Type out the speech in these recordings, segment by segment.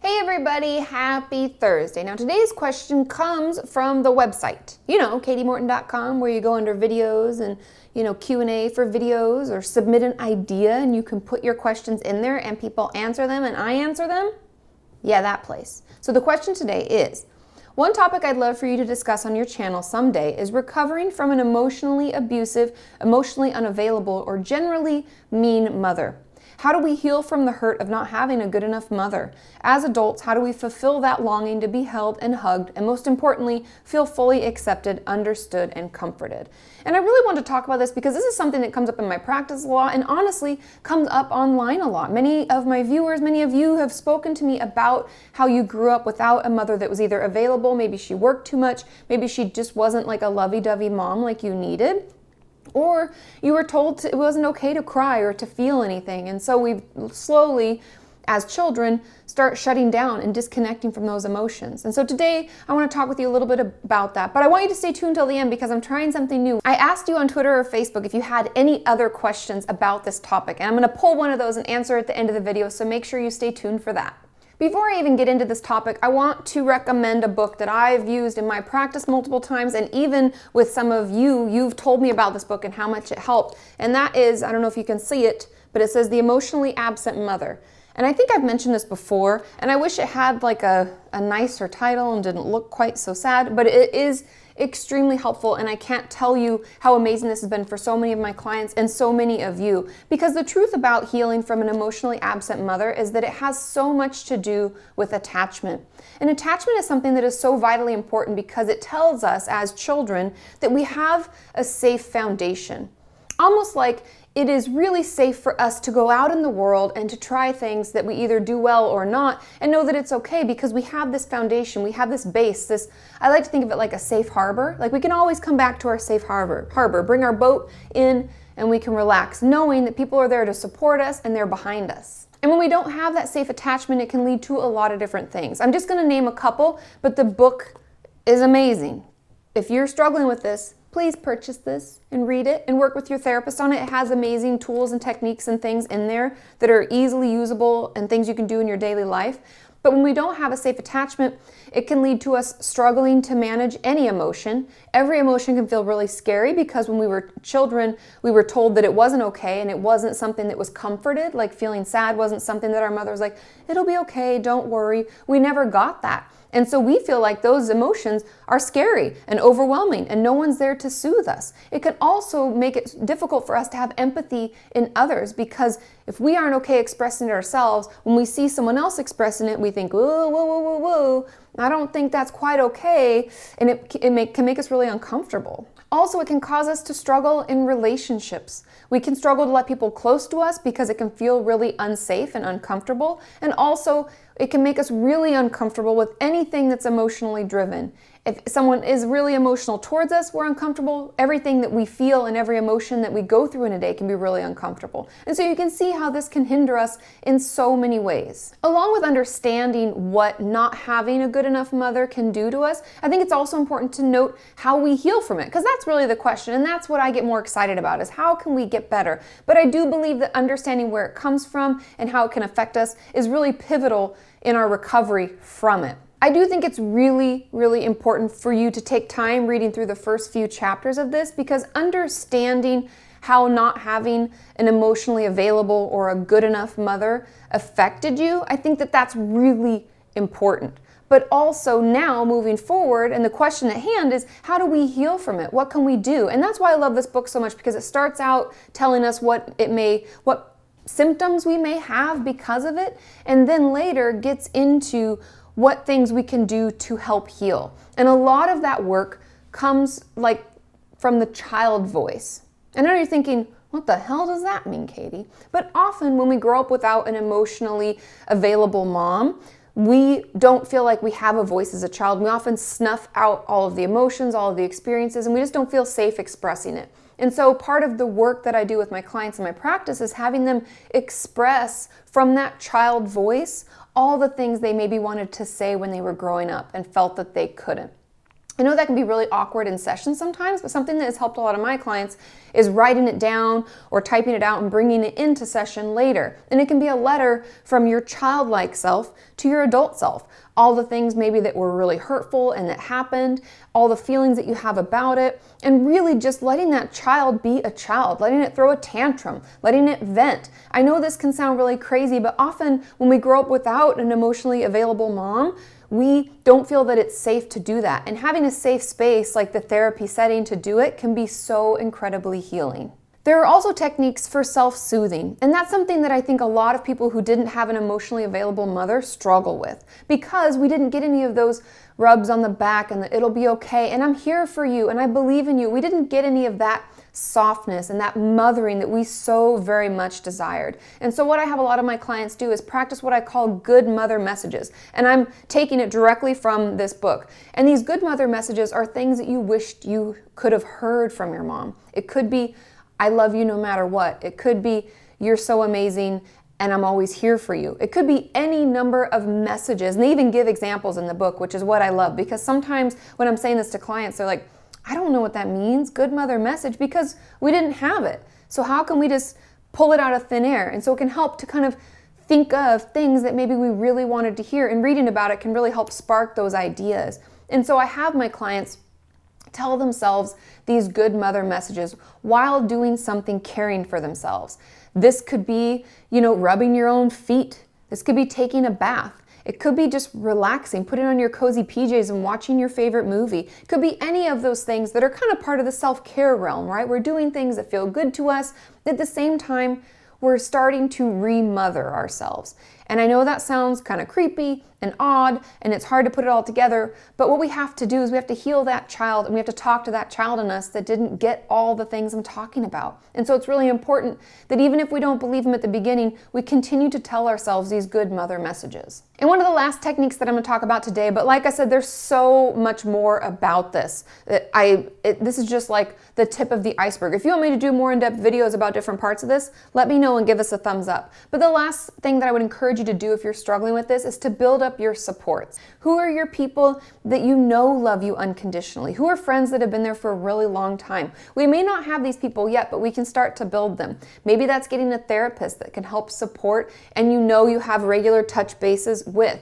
Hey everybody, happy Thursday. Now today's question comes from the website. KatiMorton.com, where you go under videos and, Q&A for videos, or submit an idea and you can put your questions in there and people answer them and I answer them. Yeah, that place. So the question today is, one topic I'd love for you to discuss on your channel someday is recovering from an emotionally abusive, emotionally unavailable, or generally mean mother. How do we heal from the hurt of not having a good enough mother? As adults, how do we fulfill that longing to be held and hugged, and most importantly, feel fully accepted, understood, and comforted? And I really want to talk about this because this is something that comes up in my practice a lot and honestly comes up online a lot. Many of my viewers, many of you have spoken to me about how you grew up without a mother that was either available, maybe she worked too much, maybe she just wasn't like a lovey-dovey mom like you needed. Or you were told it wasn't okay to cry or to feel anything. And so we slowly, as children, start shutting down and disconnecting from those emotions. And so today, I want to talk with you a little bit about that. But I want you to stay tuned till the end because I'm trying something new. I asked you on Twitter or Facebook if you had any other questions about this topic. And I'm going to pull one of those and answer at the end of the video. So make sure you stay tuned for that. Before I even get into this topic, I want to recommend a book that I've used in my practice multiple times, and even with some of you, you've told me about this book and how much it helped. And that is, I don't know if you can see it, but it says The Emotionally Absent Mother. And I think I've mentioned this before, and I wish it had like a nicer title and didn't look quite so sad, but it is extremely helpful, and I can't tell you how amazing this has been for so many of my clients and so many of you. Because the truth about healing from an emotionally absent mother is that it has so much to do with attachment. And attachment is something that is so vitally important because it tells us as children that we have a safe foundation. Almost like it is really safe for us to go out in the world and to try things that we either do well or not and know that it's okay because we have this foundation, we have this base, I like to think of it like a safe harbor. Like we can always come back to our safe harbor, bring our boat in and we can relax knowing that people are there to support us and they're behind us. And when we don't have that safe attachment, it can lead to a lot of different things. I'm just going to name a couple, but the book is amazing. If you're struggling with this, please purchase this and read it and work with your therapist on it. It has amazing tools and techniques and things in there that are easily usable and things you can do in your daily life. But when we don't have a safe attachment, it can lead to us struggling to manage any emotion. Every emotion can feel really scary because when we were children, we were told that it wasn't okay and it wasn't something that was comforted, like feeling sad wasn't something that our mother was like, it'll be okay, don't worry. We never got that. And so we feel like those emotions are scary and overwhelming and no one's there to soothe us. It can also make it difficult for us to have empathy in others because if we aren't okay expressing it ourselves, when we see someone else expressing it, we think, whoa, whoa, whoa, whoa, whoa, I don't think that's quite okay, and it can make us really uncomfortable. Also, it can cause us to struggle in relationships. We can struggle to let people close to us because it can feel really unsafe and uncomfortable, and also it can make us really uncomfortable with anything that's emotionally driven. If someone is really emotional towards us, we're uncomfortable. Everything that we feel and every emotion that we go through in a day can be really uncomfortable. And so you can see how this can hinder us in so many ways. Along with understanding what not having a good enough mother can do to us, I think it's also important to note how we heal from it, because that's really the question, and that's what I get more excited about, is how can we get better? But I do believe that understanding where it comes from and how it can affect us is really pivotal in our recovery from it. I do think it's really, really important for you to take time reading through the first few chapters of this, because understanding how not having an emotionally available or a good enough mother affected you, I think that that's really important. But also now moving forward, and the question at hand is, how do we heal from it? What can we do? And that's why I love this book so much, because it starts out telling us what symptoms we may have because of it, and then later gets into what things we can do to help heal. And a lot of that work comes like from the child voice. And I know you're thinking, what the hell does that mean, Katie? But often when we grow up without an emotionally available mom, we don't feel like we have a voice as a child. We often snuff out all of the emotions, all of the experiences, and we just don't feel safe expressing it. And so part of the work that I do with my clients in my practice is having them express from that child voice all the things they maybe wanted to say when they were growing up and felt that they couldn't. I know that can be really awkward in sessions sometimes, but something that has helped a lot of my clients is writing it down or typing it out and bringing it into session later. And it can be a letter from your childlike self to your adult self. All the things maybe that were really hurtful and that happened, all the feelings that you have about it, and really just letting that child be a child, letting it throw a tantrum, letting it vent. I know this can sound really crazy, but often when we grow up without an emotionally available mom, we don't feel that it's safe to do that. And having a safe space like the therapy setting to do it can be so incredibly healing. There are also techniques for self-soothing, and that's something that I think a lot of people who didn't have an emotionally available mother struggle with, because we didn't get any of those rubs on the back and the it'll be okay and I'm here for you and I believe in you. We didn't get any of that softness and that mothering that we so very much desired. And so what I have a lot of my clients do is practice what I call good mother messages. And I'm taking it directly from this book. And these good mother messages are things that you wished you could have heard from your mom. It could be, I love you no matter what. It could be, you're so amazing and I'm always here for you. It could be any number of messages. And they even give examples in the book, which is what I love, because sometimes when I'm saying this to clients, they're like, I don't know what that means, good mother message, because we didn't have it. So how can we just pull it out of thin air? And so it can help to kind of think of things that maybe we really wanted to hear, and reading about it can really help spark those ideas. And so I have my clients tell themselves these good mother messages while doing something caring for themselves. This could be, rubbing your own feet. This could be taking a bath. It could be just relaxing, putting on your cozy PJs and watching your favorite movie. It could be any of those things that are kind of part of the self-care realm, right? We're doing things that feel good to us. At the same time, we're starting to re-mother ourselves. And I know that sounds kind of creepy and odd, and it's hard to put it all together, but what we have to do is we have to heal that child, and we have to talk to that child in us that didn't get all the things I'm talking about. And so it's really important that even if we don't believe them at the beginning, we continue to tell ourselves these good mother messages. And one of the last techniques that I'm going to talk about today, but like I said, there's so much more about this. This is just like the tip of the iceberg. If you want me to do more in-depth videos about different parts of this, let me know and give us a thumbs up. But the last thing that I would encourage you to do if you're struggling with this is to build up your supports. Who are your people that you know love you unconditionally? Who are friends that have been there for a really long time? We may not have these people yet, but we can start to build them. Maybe that's getting a therapist that can help support and you have regular touch bases with.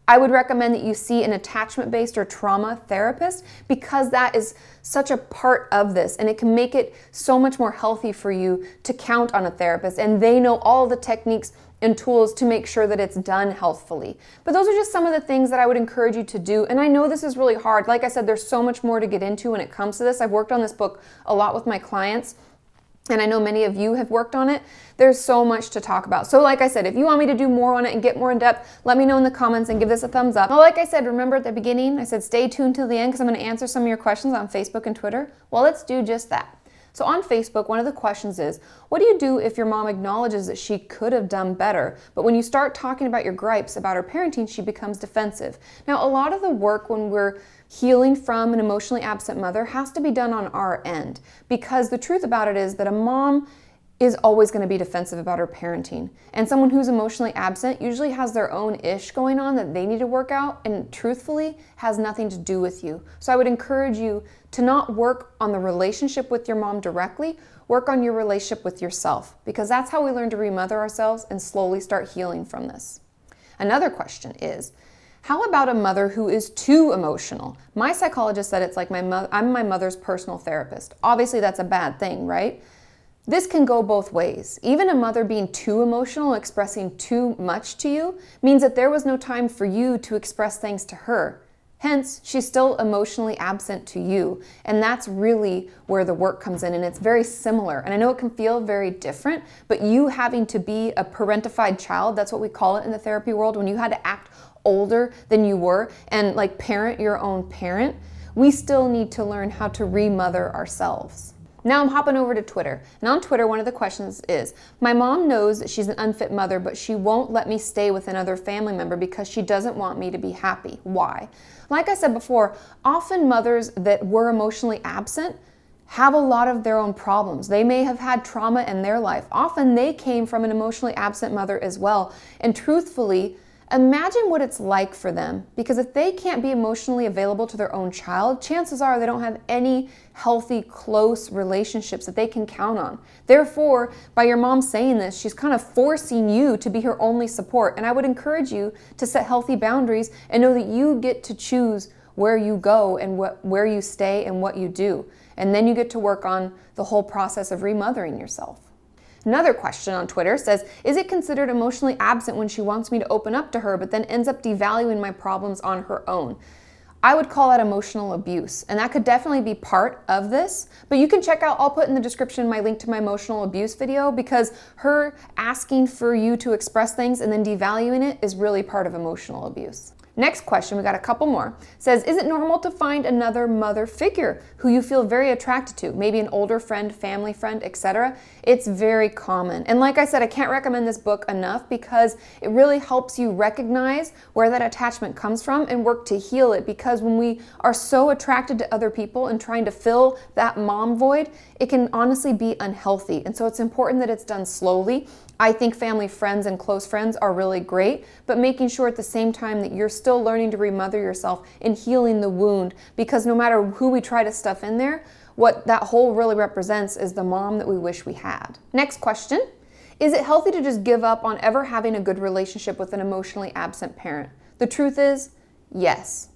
I would recommend that you see an attachment-based or trauma therapist, because that is such a part of this, and it can make it so much more healthy for you to count on a therapist, and they know all the techniques and tools to make sure that it's done healthfully. But those are just some of the things that I would encourage you to do. And I know this is really hard. Like I said, there's so much more to get into when it comes to this. I've worked on this book a lot with my clients, and I know many of you have worked on it. There's so much to talk about. So like I said, if you want me to do more on it and get more in depth, let me know in the comments and give this a thumbs up. Well, like I said, remember at the beginning, I said stay tuned till the end because I'm going to answer some of your questions on Facebook and Twitter. Well, let's do just that. So on Facebook, one of the questions is, what do you do if your mom acknowledges that she could have done better, but when you start talking about your gripes about her parenting, she becomes defensive? Now, a lot of the work when we're healing from an emotionally absent mother has to be done on our end, because the truth about it is that a mom is always going to be defensive about her parenting. And someone who's emotionally absent usually has their own ish going on that they need to work out, and truthfully has nothing to do with you. So I would encourage you to not work on the relationship with your mom directly, work on your relationship with yourself, because that's how we learn to remother ourselves and slowly start healing from this. Another question is, how about a mother who is too emotional? My psychologist said it's like I'm my mother's personal therapist. Obviously that's a bad thing, right? This can go both ways. Even a mother being too emotional, expressing too much to you, means that there was no time for you to express things to her. Hence, she's still emotionally absent to you. And that's really where the work comes in, and it's very similar. And I know it can feel very different, but you having to be a parentified child, that's what we call it in the therapy world, when you had to act older than you were and like parent your own parent, we still need to learn how to remother ourselves. Now I'm hopping over to Twitter. And on Twitter, one of the questions is, my mom knows that she's an unfit mother, but she won't let me stay with another family member because she doesn't want me to be happy. Why? Like I said before, often mothers that were emotionally absent have a lot of their own problems. They may have had trauma in their life. Often they came from an emotionally absent mother as well. And truthfully, Imagine what it's like for them, because if they can't be emotionally available to their own child, chances are they don't have any healthy, close relationships that they can count on. Therefore, by your mom saying this, she's kind of forcing you to be her only support. And I would encourage you to set healthy boundaries and know that you get to choose where you go and where you stay and what you do. And then you get to work on the whole process of remothering yourself. Another question on Twitter says, is it considered emotionally absent when she wants me to open up to her but then ends up devaluing my problems on her own? I would call that emotional abuse, and that could definitely be part of this, but you can check out, I'll put in the description my link to my emotional abuse video, because her asking for you to express things and then devaluing it is really part of emotional abuse. Next question, we got a couple more, says, is it normal to find another mother figure who you feel very attracted to? Maybe an older friend, family friend, etc. It's very common. And like I said, I can't recommend this book enough because it really helps you recognize where that attachment comes from and work to heal it. Because when we are so attracted to other people and trying to fill that mom void, it can honestly be unhealthy. And so it's important that it's done slowly. I think family, friends, and close friends are really great, but making sure at the same time that you're still learning to remother yourself and healing the wound, because no matter who we try to stuff in there, what that hole really represents is the mom that we wish we had. Next question, is it healthy to just give up on ever having a good relationship with an emotionally absent parent? The truth is, yes.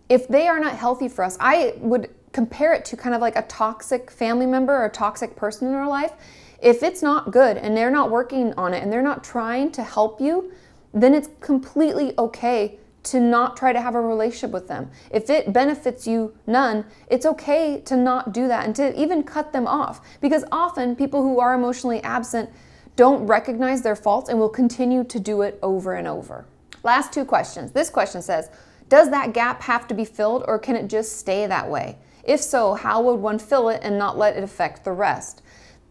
If they are not healthy for us, I would compare it to kind of like a toxic family member or a toxic person in our life. If it's not good and they're not working on it and they're not trying to help you, then it's completely okay to not try to have a relationship with them. If it benefits you none, it's okay to not do that and to even cut them off. Because often people who are emotionally absent don't recognize their faults and will continue to do it over and over. Last two questions. This question says, does that gap have to be filled or can it just stay that way? If so, how would one fill it and not let it affect the rest?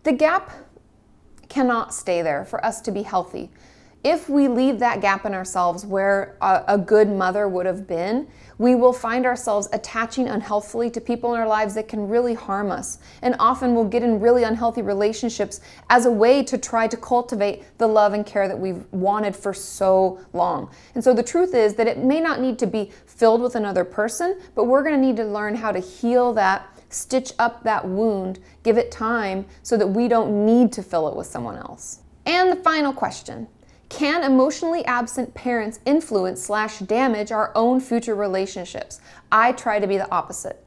The gap cannot stay there for us to be healthy. If we leave that gap in ourselves where a good mother would have been, we will find ourselves attaching unhealthily to people in our lives that can really harm us. And often we'll get in really unhealthy relationships as a way to try to cultivate the love and care that we've wanted for so long. And so the truth is that it may not need to be filled with another person, but we're going to need to learn how to heal that, stitch up that wound, give it time so that we don't need to fill it with someone else. And the final question, can emotionally absent parents influence/damage our own future relationships? I try to be the opposite.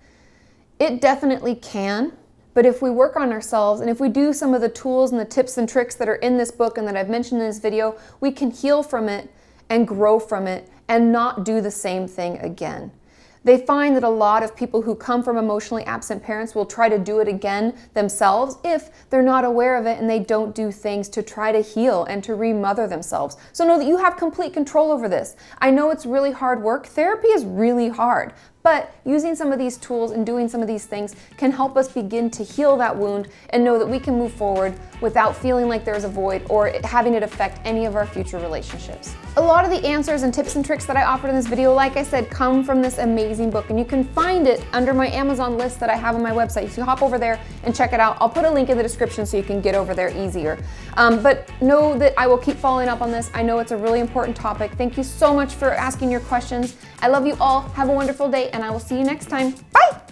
It definitely can, but if we work on ourselves and if we do some of the tools and the tips and tricks that are in this book and that I've mentioned in this video, we can heal from it and grow from it and not do the same thing again. They find that a lot of people who come from emotionally absent parents will try to do it again themselves if they're not aware of it and they don't do things to try to heal and to remother themselves. So know that you have complete control over this. I know it's really hard work. Therapy is really hard, but using some of these tools and doing some of these things can help us begin to heal that wound and know that we can move forward without feeling like there's a void or having it affect any of our future relationships. A lot of the answers and tips and tricks that I offered in this video, like I said, come from this amazing book, and you can find it under my Amazon list that I have on my website. So you hop over there and check it out. I'll put a link in the description so you can get over there easier. But know that I will keep following up on this. I know it's a really important topic. Thank you so much for asking your questions. I love you all. Have a wonderful day, and I will see you next time. Bye!